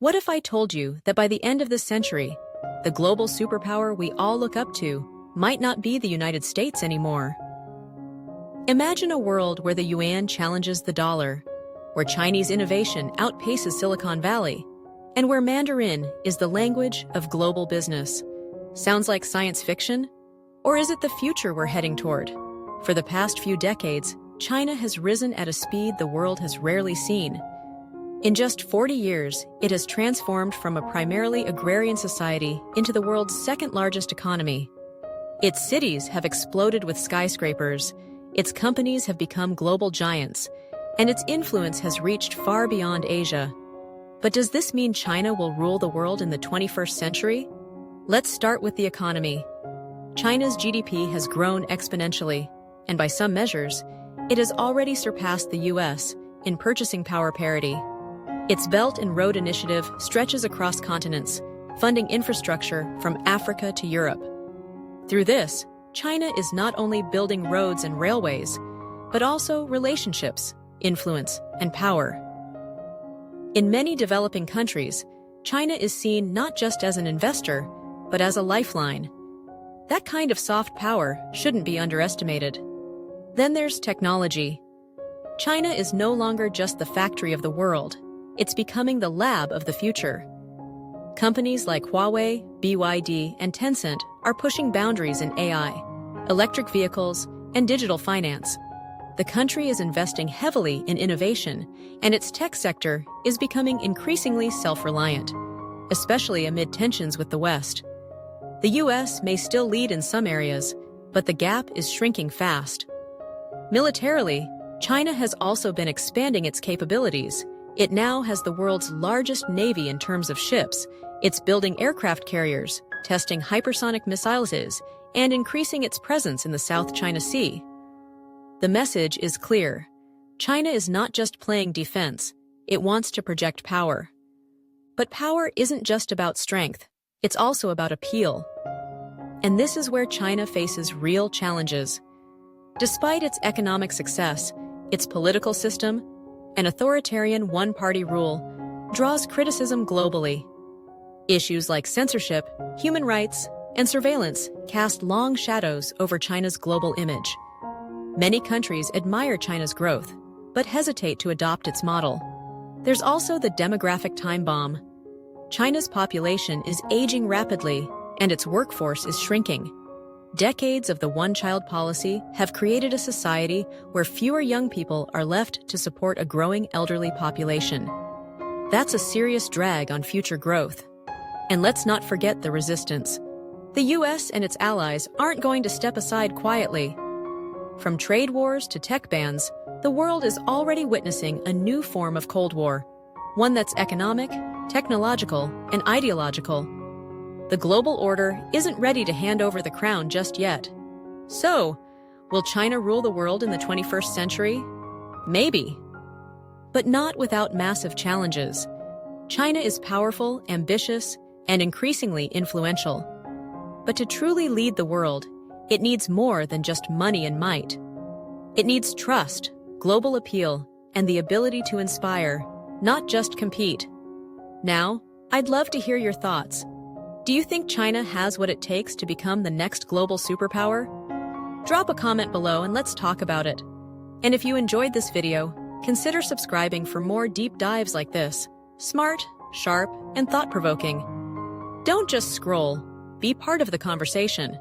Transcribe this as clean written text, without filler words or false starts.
What if I told you that by the end of this century, the global superpower we all look up to might not be the United States anymore? Imagine a world where the yuan challenges the dollar, where Chinese innovation outpaces Silicon Valley, and where Mandarin is the language of global business. Sounds like science fiction? Or is it the future we're heading toward? For the past few decades, China has risen at a speed the world has rarely seen. In just 40 years, it has transformed from a primarily agrarian society into the world's second-largest economy. Its cities have exploded with skyscrapers, its companies have become global giants, and its influence has reached far beyond Asia. But does this mean China will rule the world in the 21st century? Let's start with the economy. China's GDP has grown exponentially, and by some measures, it has already surpassed the US in purchasing power parity. Its Belt and Road Initiative stretches across continents, funding infrastructure from Africa to Europe. Through this, China is not only building roads and railways, but also relationships, influence, and power. In many developing countries, China is seen not just as an investor, but as a lifeline. That kind of soft power shouldn't be underestimated. Then there's technology. China is no longer just the factory of the world. It's becoming the lab of the future. Companies like Huawei, BYD, and Tencent are pushing boundaries in AI, electric vehicles, and digital finance. The country is investing heavily in innovation, and its tech sector is becoming increasingly self-reliant, especially amid tensions with the West. The US may still lead in some areas, but the gap is shrinking fast. Militarily, China has also been expanding its capabilities. It now has the world's largest navy in terms of ships. It's building aircraft carriers, testing hypersonic missiles, and increasing its presence in the South China Sea. The message is clear. China is not just playing defense, it wants to project power. But power isn't just about strength, it's also about appeal. And this is where China faces real challenges. Despite its economic success, its political system, an authoritarian one-party rule, draws criticism globally. Issues like censorship, human rights, and surveillance cast long shadows over China's global image. Many countries admire China's growth, but hesitate to adopt its model. There's also the demographic time bomb. China's population is aging rapidly, and its workforce is shrinking. Decades of the one-child policy have created a society where fewer young people are left to support a growing elderly population. That's a serious drag on future growth. And let's not forget the resistance. The US and its allies aren't going to step aside quietly. From trade wars to tech bans, the world is already witnessing a new form of Cold War, one that's economic, technological, and ideological. The global order isn't ready to hand over the crown just yet. So, will China rule the world in the 21st century? Maybe. But not without massive challenges. China is powerful, ambitious, and increasingly influential. But to truly lead the world, it needs more than just money and might. It needs trust, global appeal, and the ability to inspire, not just compete. Now, I'd love to hear your thoughts. Do you think China has what it takes to become the next global superpower? Drop a comment below and let's talk about it. And if you enjoyed this video, consider subscribing for more deep dives like this. Smart, sharp, and thought-provoking. Don't just scroll. Be part of the conversation.